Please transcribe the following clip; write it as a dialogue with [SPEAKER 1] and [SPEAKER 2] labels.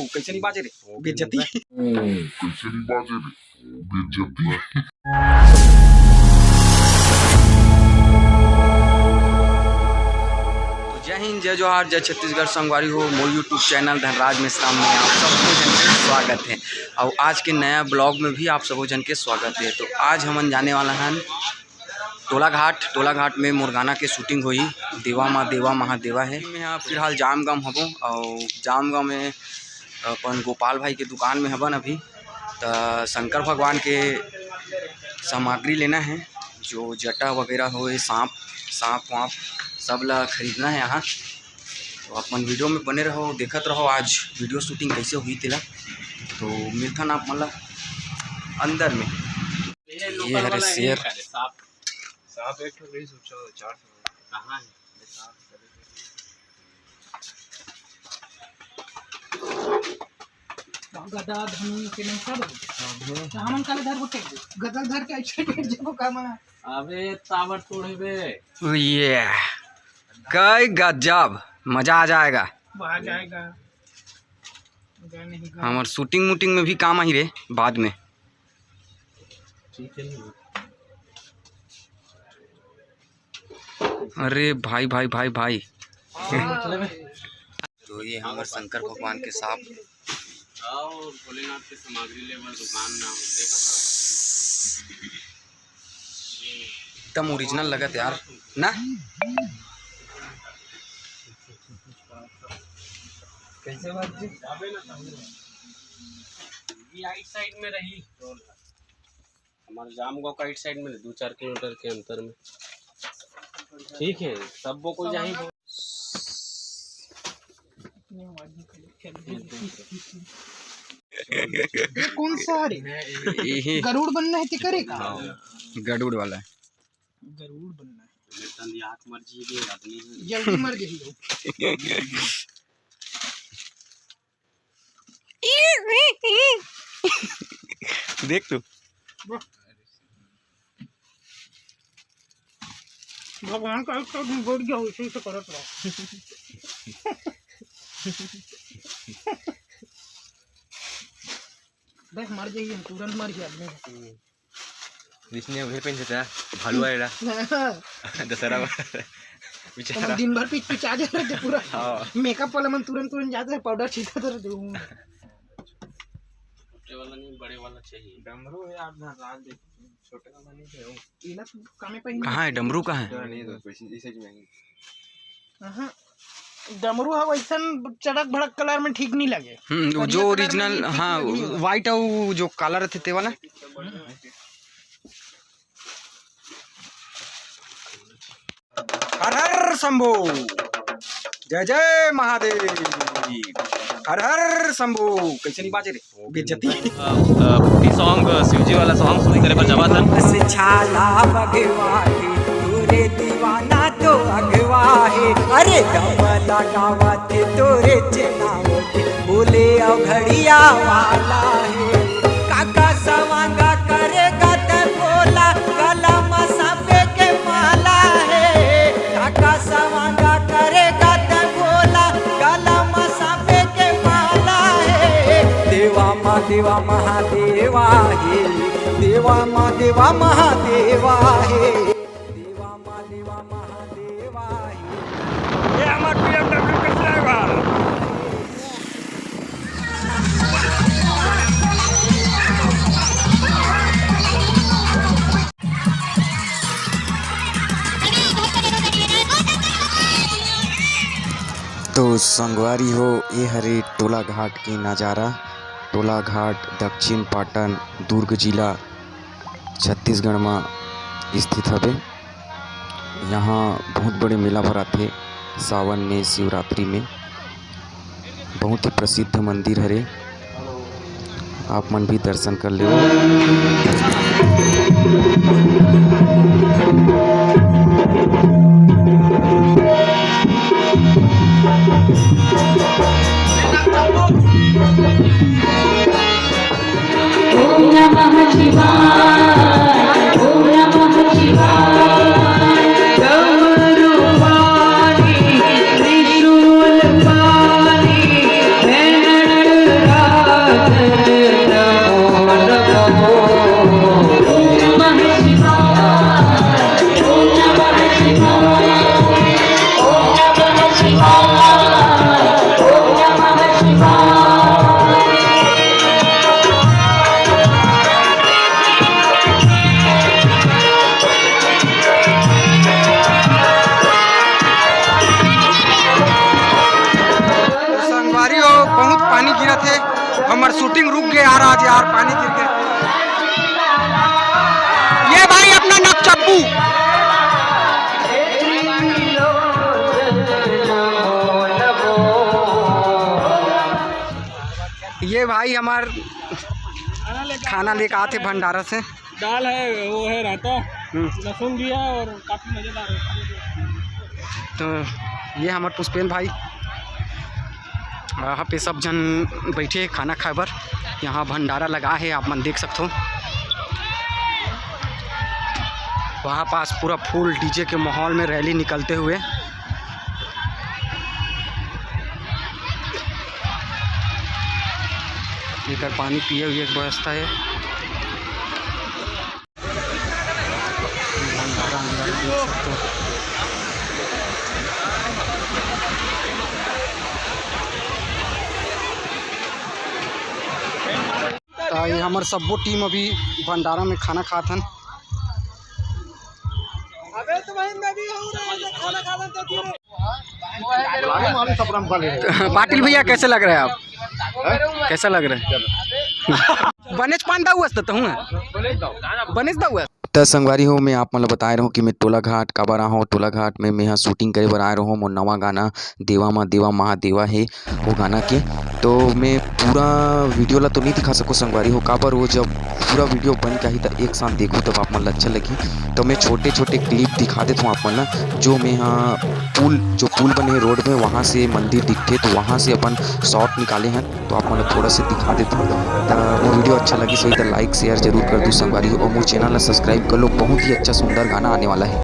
[SPEAKER 1] कैसे नहीं बाजे रे बेइज्जती।
[SPEAKER 2] जय हिंद, जय जोहार, जय छत्तीसगढ़। संगवारी हो मोर यूट्यूब चैनल धनराज मिश्रा में आप सबको जन के स्वागत है और आज के नया ब्लॉग में भी आप सबको जन के स्वागत है। तो आज हम जाने वाला हैं टोला घाट में मुरगाना के शूटिंग हुई। देवा माँ देवा महादेवा है। मैं यहाँ फिलहाल जामगांव हबो और जामगांव में अपन गोपाल भाई के दुकान में हबन अभी। तो शंकर भगवान के सामग्री लेना है, जो जटा वगैरह हो, सांप वाँप सब ला खरीदना है यहाँ। तो अपन वीडियो में बने रहो, देखत रहो आज वीडियो शूटिंग कैसे हुई थी। तो मिलथन आप मतलब अंदर में ये हरे शेर
[SPEAKER 3] साहब एक तो नहीं सोचो 400 कहाँ है
[SPEAKER 4] गदा धनु के नहीं सब हमन काले धर बोटे गदल धर के ऐसे डेढ़ जगह काम है।
[SPEAKER 3] अबे तावर तोड़बे
[SPEAKER 2] ये कई गजब मजा आ जाएगा।
[SPEAKER 4] आ जाएगा नहीं
[SPEAKER 2] हमार शूटिंग वूटिंग में भी काम आई रे बाद में।
[SPEAKER 3] ठीक है।
[SPEAKER 2] अरे भाई भाई भाई भाई
[SPEAKER 3] मतलब
[SPEAKER 2] तो ये हमारे शंकर भगवान के सांप
[SPEAKER 3] और भोलेनाथ के सामग्री लेवल दुकान ना होते
[SPEAKER 2] एकदम ओरिजिनल लगत यार ना।
[SPEAKER 3] कैसे बात जी ये आइट साइड में रही हमारे जामगांव का आइट साइड में 2-4 किलोमीटर के अंतर में। ठीक है सब वो कोई जाही
[SPEAKER 4] कौन सा रे गरुड़ बनना है ते करेगा।
[SPEAKER 2] गरुड़ वाला
[SPEAKER 4] गरुड़ बनना है
[SPEAKER 3] तंदी हाथ मर जी आदमी
[SPEAKER 4] जल्दी मर गई।
[SPEAKER 2] देख तू
[SPEAKER 4] भगवान का एक तो बोल गया उसी से करत रहो। देख मर जाइए तुरंत मर गया आदमी।
[SPEAKER 3] इसने उधर पेन था भालू आएगा दशहरा
[SPEAKER 4] बेचारा दिन भर पिचा जा रहे थे पूरा। मेकअप वाला मन तुरंत जाते हैं, पाउडर छिड़कते रहते हैं।
[SPEAKER 3] छोटे वाला नहीं बड़े वाला चाहिए। डमरू है आप ना लाल देख छोटे वाला नहीं है वो
[SPEAKER 4] इला कामे पे
[SPEAKER 2] कहाँ है डमरू कहाँ है।
[SPEAKER 3] नहीं तो इसे की महंगी
[SPEAKER 4] हां डमरू है वैसा चड़क भड़क कलर में ठीक नहीं लगे।
[SPEAKER 2] वो जो ओरिजिनल हाँ वाइट और जो काला रहते थे वाला। हर हर शंभू, जय जय महादेव। हर हर शंभू। कैसे नहीं बाजे रे बेइज्जती।
[SPEAKER 3] भक्ति सॉन्ग शिवजी वाला सॉन्ग सुन करे पर जवा था
[SPEAKER 5] छाला भगवाही तोरे दीवाना तो अगवाही। अरे दमला गावत तोरे चनावत बोले अघड़िया वाला है। काका सवांगा करेगा ते बोला कलम सबे के माला है। काका सवांगा करेगा ते बोला कलम सबे के माला है। देवा माँ देवा महादेवा है। देवा माँ देवा महादेवा है। देवा माँ देवा महादेवा है।
[SPEAKER 2] ये हमारा BMW का ड्राइवर। तो संगवारी हो ये हरे टोला घाट की नज़ारा। टोला घाट दक्षिण पाटन दुर्ग जिला छत्तीसगढ़ में स्थित हवे। यहाँ बहुत बड़े मेला भराथे सावन में शिवरात्रि में। बहुत ही प्रसिद्ध मंदिर हरे, आप मन भी दर्शन कर ले। संगवारी हो बहुत पानी गिरा थे, हमार शूटिंग रुक गए यार, आज यार पानी गिर गए। ये भाई अपना नक चप्पू, ये भाई हमार खाना लेके आते भंडारा से।
[SPEAKER 4] दाल है, वो है रायता, लहसुन भी है और काफी मजेदार है।
[SPEAKER 2] तो ये हमारे पुष्पेन भाई, यहाँ पे सब जन बैठे खाना खाए बर, यहाँ भंडारा लगा है, आप मन देख सकते हो। वहाँ पास पूरा फुल डीजे के माहौल में रैली निकलते हुए। इधर पानी पिए हुए एक व्यवस्था है। भंडारा अंदर देख सकते हो। तो ये हमारे सबो टीम अभी भंडारा में खाना खात हन। पाटिल भैया कैसे लग रहे हैं आप? कैसा लग रहा है? बनेज पान दाऊ तो हूँ बनेज दाऊ। तो संगवारी हो, मैं आप मतलब बताए रहूँ कि मैं टोला घाट का बार हूँ। टोला घाट में मैं यहाँ शूटिंग करे बर आए रहूँ। मोर नवा गाना देवा माँ देवा महादेवा है वो गाना के। तो मैं पूरा वीडियो ला तो नहीं दिखा सकूँ संगवारी हो, काबर वो जब पूरा वीडियो बन के ही तब एक साथ देखूँ तब आप मन अच्छा लगी। तो मैं छोटे छोटे क्लिप दिखा देता हूँ आप मन ला। जो मैं यहाँ जो पुल बने रोड में, वहाँ से मंदिर दिखते तो वहाँ से अपन शॉट निकाले हैं, तो आप मन थोड़ा सा दिखा देता हूँ। तो वो वीडियो अच्छा लगी सो इधर लाइक शेयर जरूर कर दूँ संगवारी हो, और मोर चैनल ला सब्सक्राइब कर लो। बहुत ही अच्छा सुंदर गाना आने वाला है।